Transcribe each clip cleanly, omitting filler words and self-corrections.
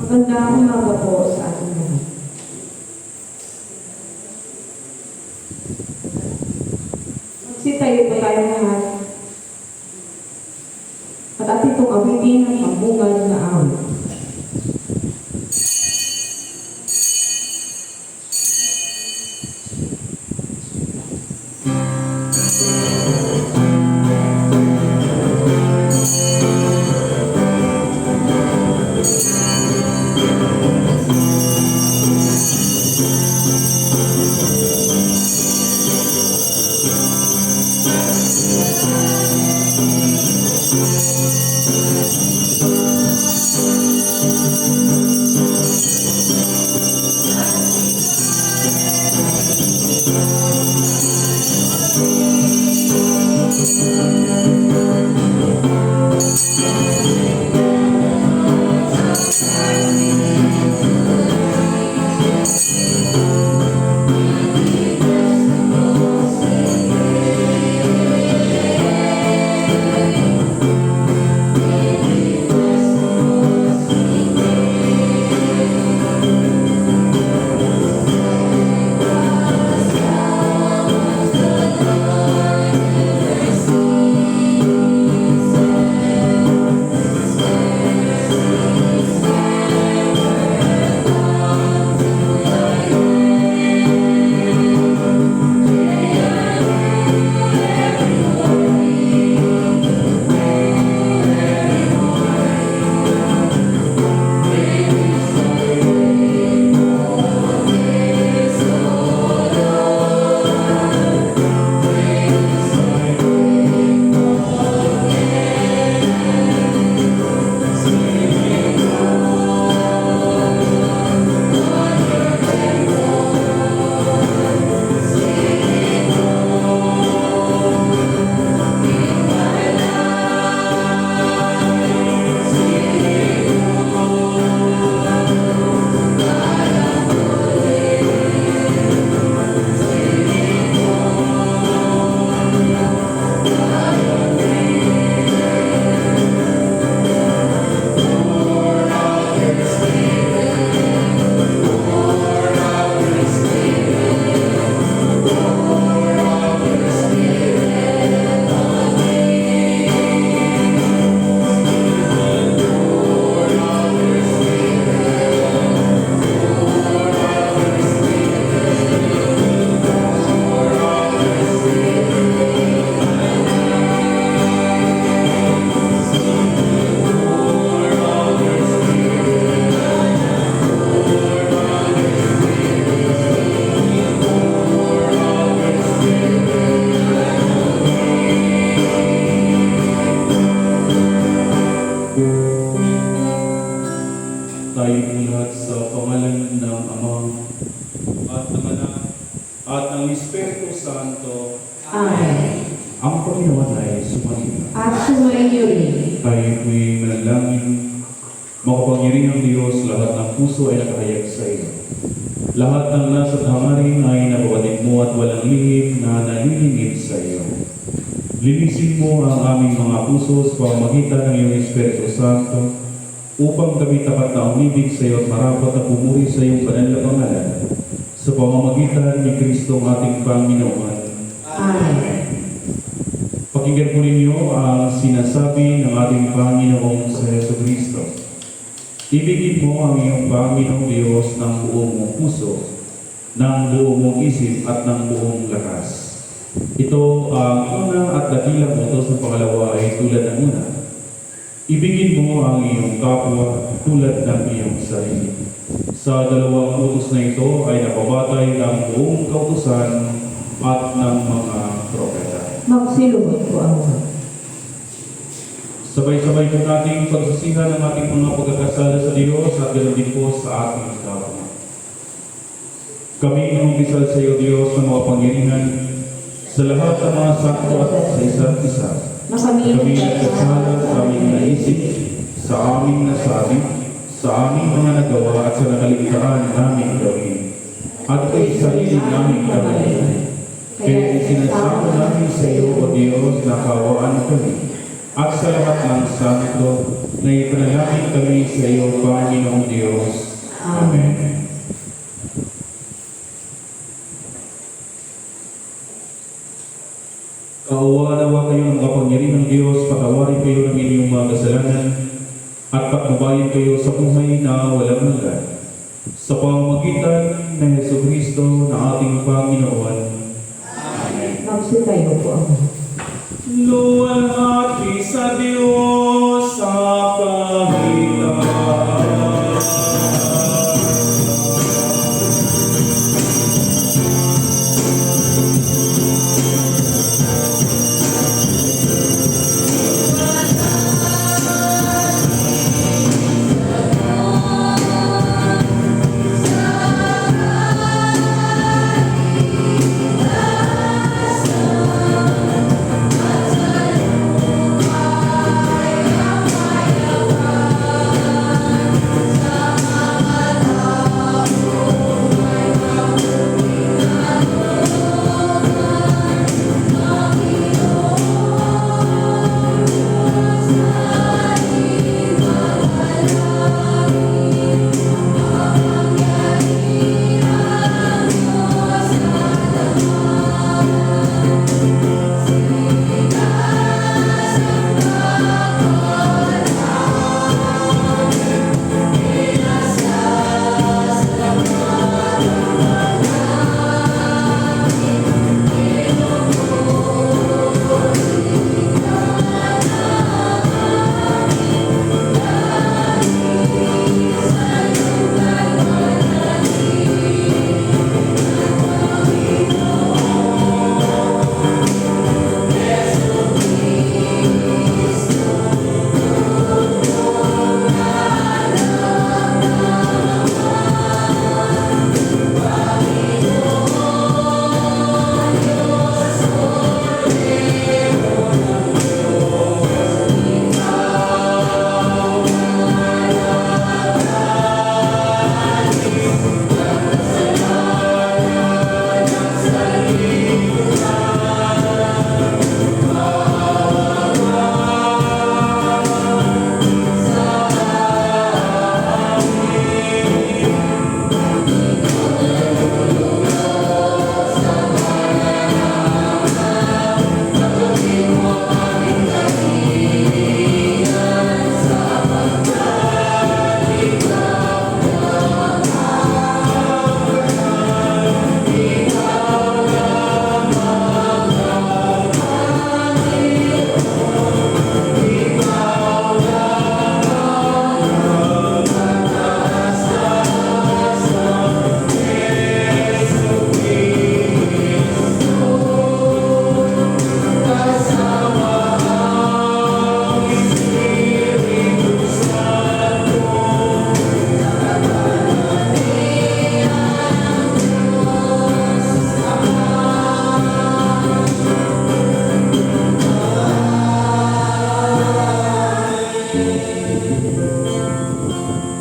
Magandang umaga po sa ating lahat. Magsitayo po tayo lahat. At ating pong awitin ang pambungad na awit. Tayong lahat sa pangalan ng Ama at ng Anak at ng Espiritu Santo. Amen. Ang Panginoon ay sumainyo. At sumainyo rin. Tayo po'y manalangin. Makapangyarihang Diyos, lahat ng puso ay nakahayag sa iyo. Lahat ng nasa hangarin ay nababatid mo at walang lihim na nalilingid sa iyo. Linisin mo ang aming mga puso sa pamamagitan ng iyong Espiritu Santo upang kami tapat na umibig sa iyo at marapat na pumuri sa iyong banal na pangalan sa pamamagitan ni Kristo ang ating Panginoon. Amen. Pakinggan po ninyo ang sinasabi ng ating Panginoong sa Jesucristo. Ibigin mo ang iyong Panginoong Diyos ng buong mong puso, ng buong mong isip at ng buong lakas. Ito ang una at dakilang utos ng pangalawa ay tulad ng una. Ibigin mo ang iyong kapwa tulad ng iyong sarili. Sa dalawang utos na ito ay nakabatay ng buong kautusan at ng mga propeta. Magsilunod po ang mga. Sabay-sabay po nating pagsisihan ng ating mga pagkakasala sa Diyos at ganoon din po sa ating kapwa. Kami inumbisal sa iyo, Diyos, ng mga pangyarihan sa lahat ng mga sakto at sa isa't isa. Na kami nagkasala sa aming naisip, sa aming nasabi, sa aming mga nagawa at sa nakaligtaan namin gawin. At kay sarili namin gawin. Kaya isinasamo namin sa iyo, O Diyos, na kaawaan kami. At sa lahat ng santo, na ipanalangin kami sa iyo, Panginoong Diyos. Amen. Kaawaan nawa kayo ng kapangyarihan ng Diyos, patawarin kayo ng inyong mga kasalanan, at patnubayan kayo sa buhay na walang hanggan. Sa pamamagitan ng Jesucristo na ating Panginoon. Amen. Magsitayo po ako. Luwalhati sa Diyos sa kahilapan.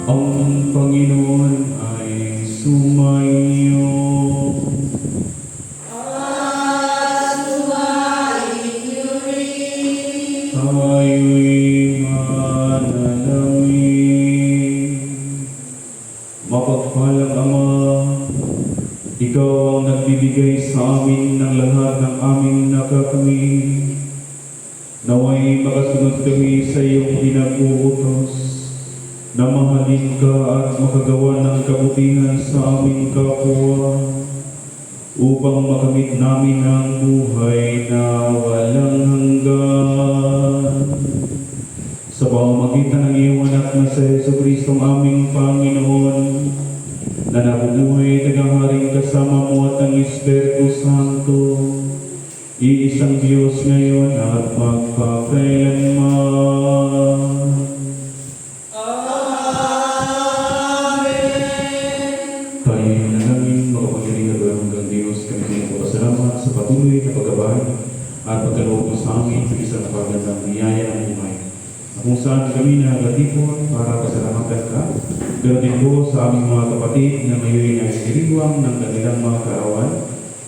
Ang Panginoon ay sumainyo. Tayo'y manalangin. Mapagpalang Ama, Ikaw ang nagbibigay sa amin ng lahat ng aming nakakamit. Naway makasunod kami sa iyong pinag-uutos na mahalin ka at makagawa ng kabutihan sa aming kapwa upang makamit namin ang buhay na walang hanggan. Sa pamamagitan ng iyong anak na sa Jesucristo ang aming Panginoon, na nabubuhay tagaharing kasama mo at ang Espiritu Santo, iisang Diyos ngayon at magpakailanman. Tayo na namin makapangyarihan at hanggang Diyos, kami pinagpapasalamat sa patuloy na pagkabay at pagkaloob mo sa amin sa isang pagandang niyaya ng buhay. Kung saan kami nagatipon para pasalamatan ka, ganoon din po sa aming mga kapatid na ngayon ay siriwang ng kanilang mga kaarawan,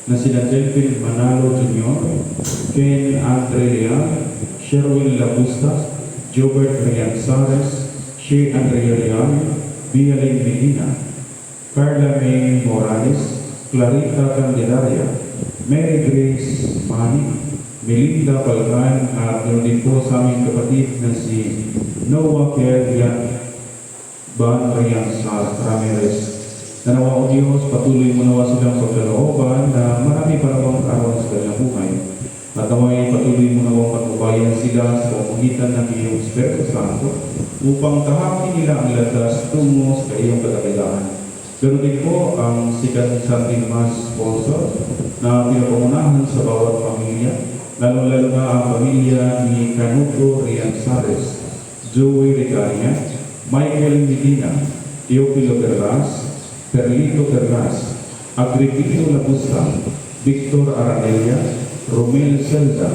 na sina Delphine Manalo Jr., Ken Andre Leal, Sherwin Labusta, Jobert Rianzares, Shea Andrea Leal, Bialing Medina, Carla May Morales, Clarita Candelaria, Mary Grace Mani, Melinda Balkan, at ganoon din po sa aming kapatid na si Noah Kerrian Ban Rianzares Ramirez. Nanawa o Diyos, patuloy mo nawa silang pagkalooban na marami pa nawang araw sa kanilang buhay. At naway patuloy mo nawang pagbabayan sila sa pamamagitan ng iyong Espiritu Santo upang tahakin nila ang landas tungo sa iyong kadakilaan. Pero din po ang sikat sa ating mas sponsor na pinapangunahan sa bawat pamilya, lalo-lalo na ang pamilya ni Canuto Rianzares, Joey Regalia, Michael Medina, Teofilo Perlas, Perlito Perlas, Agripino Labusta, Victor Aranelia, Romel Celda,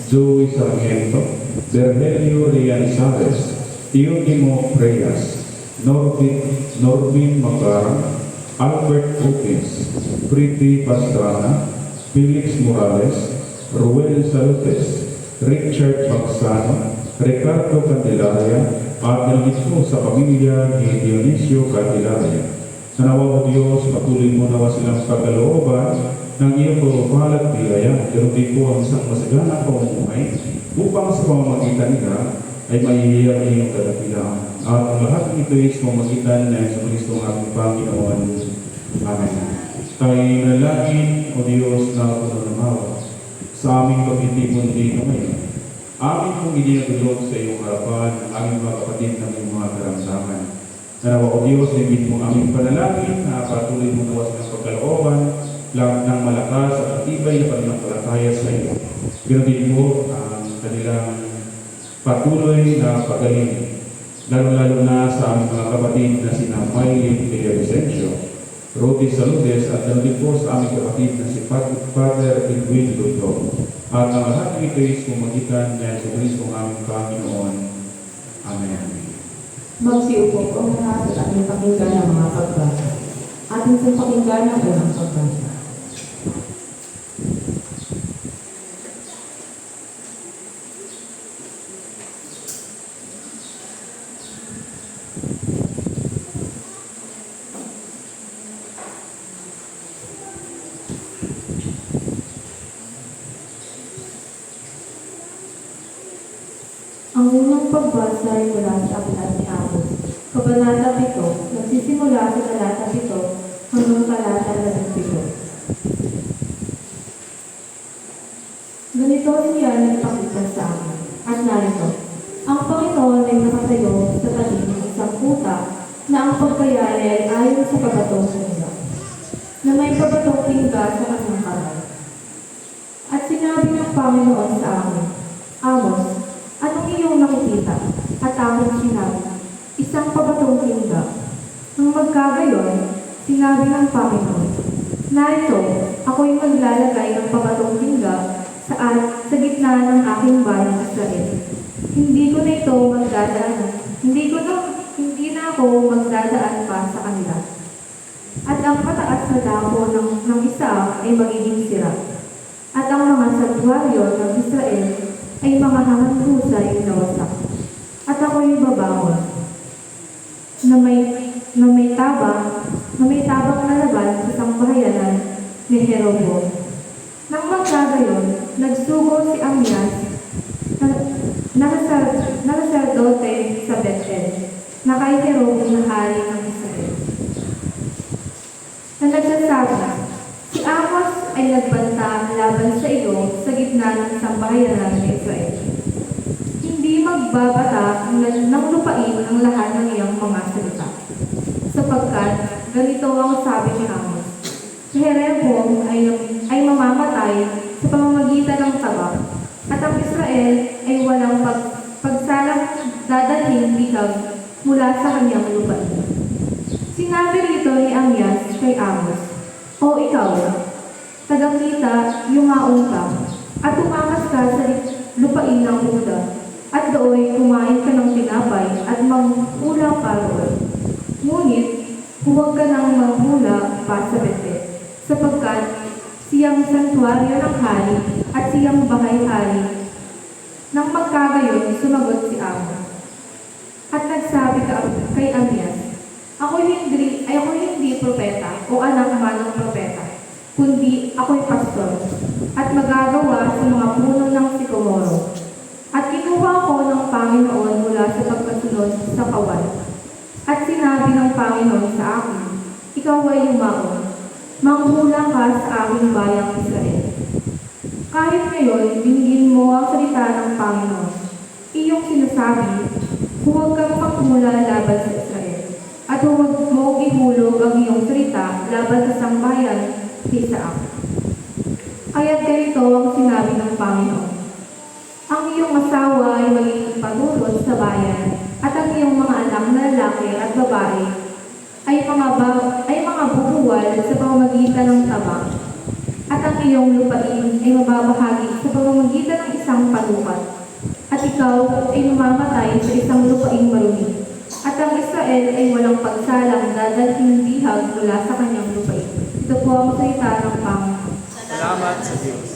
Joey Sarmiento, Berhelio Rianzares, Teodimo Preyas, Norbin Magarang, Albert Upis, Priti Pastrana, Felix Morales, Ruel Salutes, Richard Magsano, Ricardo Candelaria, at nalito sa pamilya ni Dionisio Candelaria. Nanawa o Diyos, patuloy mo nawa silang pagkalooban ng iyong pagpapalat biyaya, pero di po ang isang masaganang pamumuhay upang sa pamamagitan nila ay maiiyak iyong kadakilaan. At ang lahat ng ito ay sa pamamagitan na sa Kristo ang ating Panginoon. Amen. Tayo nalangin, O Diyos, na pununamawa sa aming pagtitipon dito ngayon. Amin pong idinagulog sa iyong harapan ang aming mga kapatid ng iyong mga karamdaman. Nanawa o Diyos, ibig mong aming panalangin na patuloy mo nawas ng pagkalooban lang ng malakas at matibay na pananampalataya sa iyo. Ganoon din po ang kanilang patuloy na pagaling, lalo-lalo na sa aming mga kapatid na sina Maylin Villavicencio, Rodi Saludes, at ganoon din po sa aming kapatid na si Father Edwin Luto. At ang lahat ng ito ay sumagitan na sa Kristo ang aming Panginoon. Amen. Magsiupo po muna sa ating pakinggan ng mga pagbasa. Ating sa pakinggan ng unang pagbasa. Ang unang pagbasa ay mula sa aklat ni Amos, Kabanata 7, nagsisimula sa talata 7 hanggang talata 17. Ganito siya nagpakita sa amin, at narito, ang Panginoon ay nakatayo sa tabi ng isang kuta na ang pagkayari ay ayon sa pabatong tingga, na may pabatong tingga sa kanyang kamay. At sinabi ng Panginoon sa amin, Amos, anong iyong nakikita? At aking sinabi, isang pabatong tingga. Nang magkagayon, sinabi ng Panginoon, narito, ako'y maglalagay ng pabatong tingga sa gitna ng aking bayan Israel. Hindi na ako magdadaan pa sa kanila. At ang pataas na dako ng isa ay magiging sira. At ang mga santuaryo ng Israel ay mga hanghusay na wasak. At ako'y babangon na may tabang na laban sa sangbahayanan ni Jeroboam. Nang magkagayon, nagsugo si Amias na saserdote sa Bethel, na kay Jeroboam na hari ng Israel, na nagsasabi, si Amos ay nagbanta laban sa iyo sa gitna ng sambahayanan ng Israel. Hindi magbabata ng lupain ang lahat ng iyang mga salita. Sapagkat ganito ang sabi ni Amos, si Jeroboam ay mamamatay sa pamamagitan ng tabak, at ang Israel ay walang pagsalang dadalhin bihag mula sa kanyang lupain. Sinabi rito ni Amias kay Amos, o ikaw, tagakita, yumaong ka, at tumakas ka sa lupain ng Huda, at doon kumain ka ng tinapay at manghula pa roon. Ngunit, huwag ka nang manghula pa sa Bethel, sapagkat siyang santuaryo ng hari at siyang bahay-hari. Nang magkagayon, sumagot si Amos. At nagsabi kay Amias, ako'y hindi propeta o anak man ng propeta, kundi ako'y pastor, at magagawa sa mga puno ng sikomoro. At kinuha ko ng Panginoon mula sa pagkasunod sa kawan. At sinabi ng Panginoon sa akin, ikaw ay yumaon, manghula ka sa aking bayang Israel. Kahit ngayon, dinggin mo ang salita ng Panginoon. Iyong sinasabi, huwag kang manghula laban sa Israel, at huwag mo ihulog ang iyong salita laban sa sambayan ni Isaac. Kaya't ganito ang sinabi ng Panginoon. Ang iyong asawa ay magiging panutot sa bayan, at ang iyong mga anak na lalaki at babae ay mga bubuwal sa pamamagitan ng tabang, at ang iyong lupain ay mababahagi sa pamamagitan ng isang panukat, at ikaw ay mamamatay sa isang lupaing marumi, at ang Israel ay walang pagsalang dadalhin bihag mula sa kanyang lupain. Ito po ang salita ng Panginoon. Salamat sa Diyos.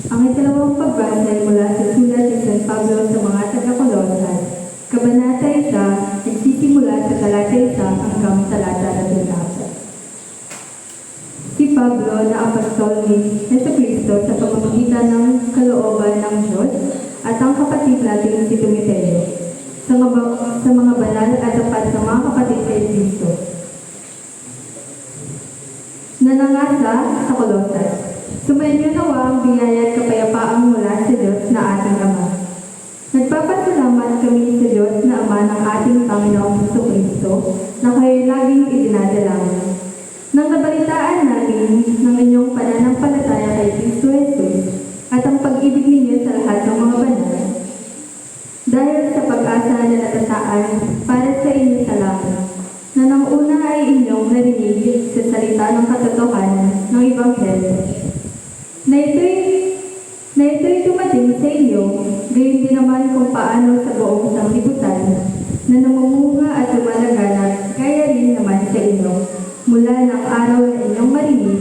Ang ikalawang pagbasa ay mula sa sulat ni San Pablo sa mga taga-Kolosas, Kabanata 1, nagsisimula sa talata 1 hanggang talata 14. Si Pablo na apostol ni Jesucristo sa pamamagitan ng kalooban ng Diyos at ang kapatid natin si Timoteo sa mga banal at tapat na mga kapatid kay Kristo na nangasa sa Colosas. Sumainyo nawa ang biyaya at kapayapaan mula sa Diyos na ating Ama. Nagpapasalamat kami sa Diyos na Ama ng ating Panginoong Jesucristo na kayo laging idinadalangin. Nang nabalitaan namin ng inyong pananampalataya kay Kristo Jesus at ang pag-ibig ninyo sa lahat ng mga banal, dahil sa pag-asa na natataan para sa inyo sa langit, na nang una ay inyong narinig sa salita ng katotohanan ng Ebanghelyo, na ito'y dumating sa inyo, gayon din naman kung paano sa buong sanglibutan, na namumunga at lumalaganap, kaya rin naman sa inyo, mula ng araw na inyong marinig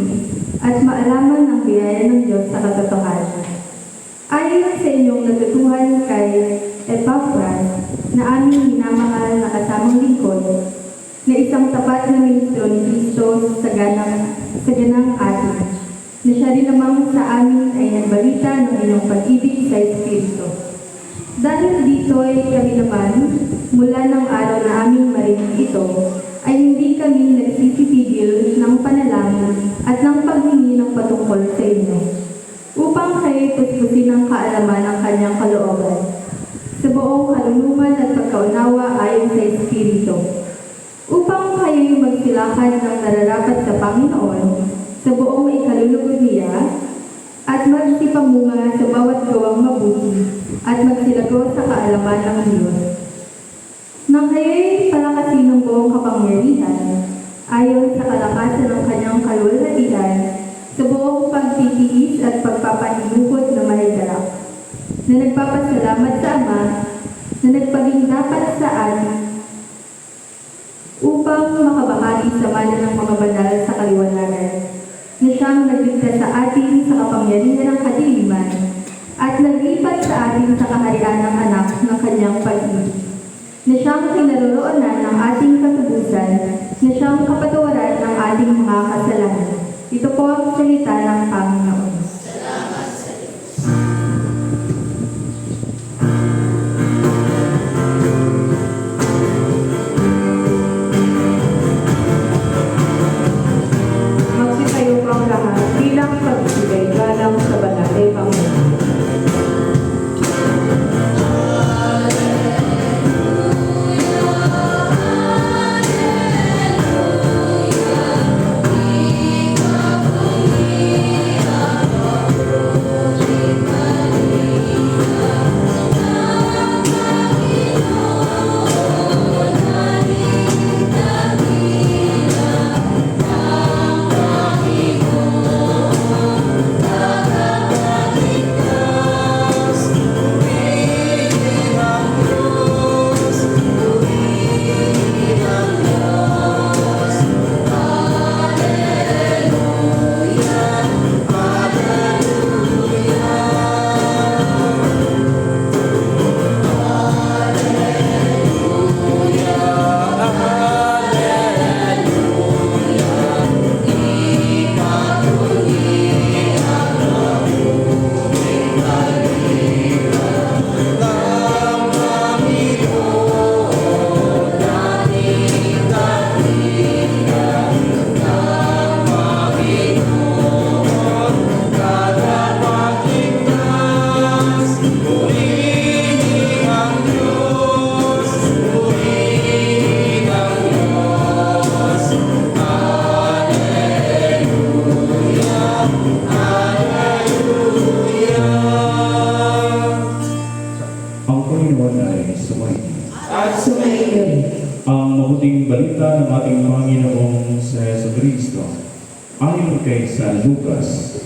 at maalaman ang biyaya ng Diyos sa katotohanan. Ayon sa inyong natutuhan kay Epaphras, na aming minamahal na kasamang lingkod, na isang tapat na ministro ni Kristo sa ganang atin, na siya rin namang sa amin ay nagbalita ng inyong pag-ibig sa Espiritu. Dahil dito ay kami naman, mula ng araw na aming marinig ito, ay hindi kami nagsisitigil ng panalangin at ng paghingi ng patungkol sa inyo, upang kayo'y puspusin ng kaalaman ng kanyang kalooban, sa buong kaluluman at pagkaunawa ayon sa Espiritu, upang kayo'y magsilakad ng nararapat sa Panginoon sa buong may kalulugod niya at magsipamunga sa bawat gawang mabuti at magsilago sa kaalaman ng Diyos. Nang kayo'y palakasin ng buong kapangyarihan ayon sa kalakasan ng kanyang kalwalhatian sa buong pagtitiis at pagpapanimukod na mahigalak, na nagpapasalamat sa Ama na nagpaging dapat sa atin upang makabahagi sa mana ng mga banal sa kaliwanagan, na siyang nagligtas sa atin sa kapangyarihan ng kadiliman at naglipat sa atin sa kaharian ng anak ng kanyang pag-ibig, na siyang kinaroroonan ng ating katubusan, na siyang kapatawaran ng ating mga kasalanan. Ito po ang salita ng Panginoon. Magsitayo po ang lahat bilang pagbibigay galang sa banal na Ebanghelyo. Ang Panginoon ay sumainyo. At sumainyo rin. Ang mabuting balita ng ating Panginoong sa Jesucristo ayon kay San Lucas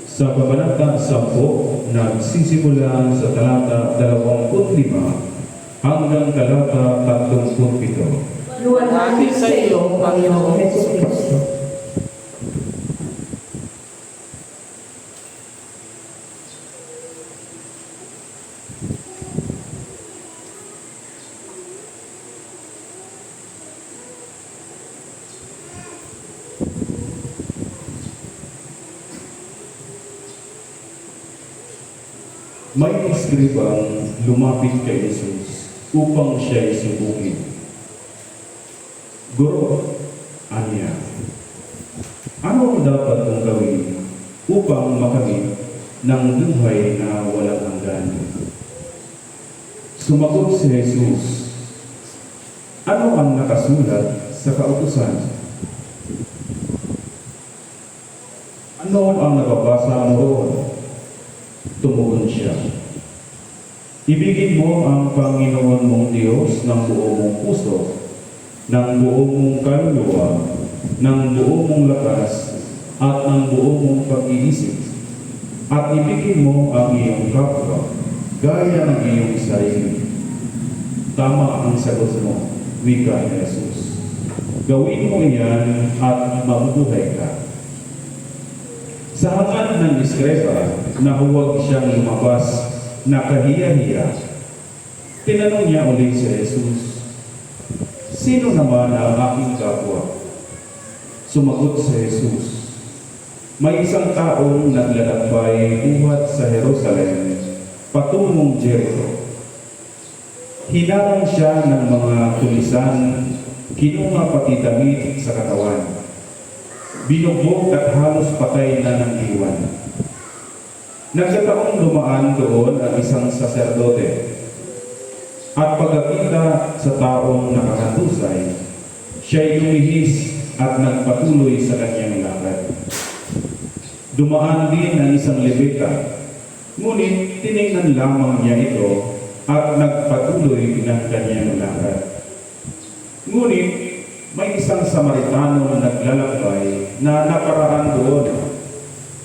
sa Kabanata 10, nagsisimula sa talata 25 hanggang talata 37. Luwalhati sa iyo, Panginoong Jesucristo. May eskribang lumapit kay Jesus upang siya'y subukin. Guro, anya, ano ang dapat kong gawin upang makamit ng buhay na walang hanggan? Sumagot si Jesus, ano ang nakasulat sa kautusan? Ano ang nababasa mo roon? Tumugon siya, ibigin mo ang Panginoon mong Diyos ng buong mong puso, ng buong mong kaluluwa, ng buong mong lakas, at ng buong mong pag-iisip. At ibigin mo ang iyong kapwa, gaya ng iyong sarili. Tama ang sagot mo, wika ni Jesus. Gawin mo iyan at mabubuhay ka. Sa hangad ng iskriba na huwag siyang lumabas na kahiya-hiya, tinanong niya ulit si Jesus, sino naman ang aking kapwa? Sumagot si Jesus, may isang taong naglalakbay buhat sa Jerusalem patungong Jericho. Hinarang siya ng mga tulisan, kinuha pati damit sa katawan. Binugbog at halos patay na ng iwan. Nagkataong dumaan doon ang isang saserdote. At pagkakita sa taong nakahandusay, siya'y lumihis at nagpatuloy sa kanyang lakad. Dumaan din ang isang Levita, ngunit tiningnan lamang niya ito at nagpatuloy ng kanyang lakad. Ngunit may isang Samaritano na naglalakbay na nakaraan doon.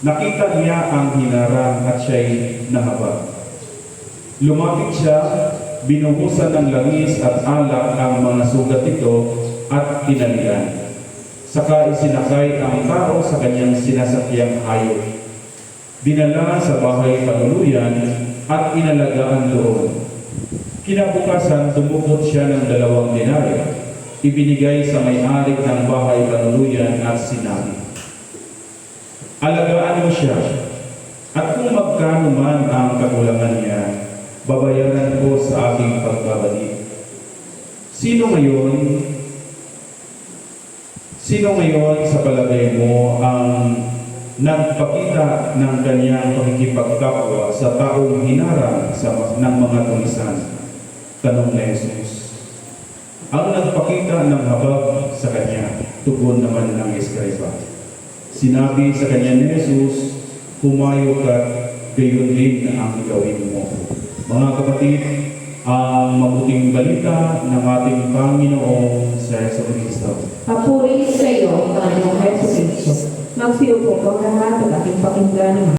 Nakita niya ang hinarang at siya'y nahabag. Lumapit siya, binuhusan ng langis at alak ang mga sugat nito at tinalian. Saka isinakay ang tao sa kanyang sinasakyang hayop. Dinala sa bahay panuluyan at inalagaan doon. Kinabukasan, dumukot siya ng 2 denaryo. Ibinigay sa may-ari ng bahay panuluyan at sinabi, alagaan mo siya, at kung magkano man ang kakulangan niya, babayaran ko sa aking pagbabalik. Sino ngayon sa palagay mo ang nagpakita ng kanyang pakikipagkapwa sa taong hinarang ng mga tulisan? Tanong ni Jesus. Ang nagpakita ng habag sa kanya, tugon naman ng iskriba. Sinabi sa kanya ni Jesus, humayo ka, gayon din ang gawin mo. Mga kapatid, ang mabuting balita ng ating Panginoong sa Jesucristo. Papuri sa iyo, Panginoong Jesucristo. Magsiupo po ang lahat at ating pakinggan.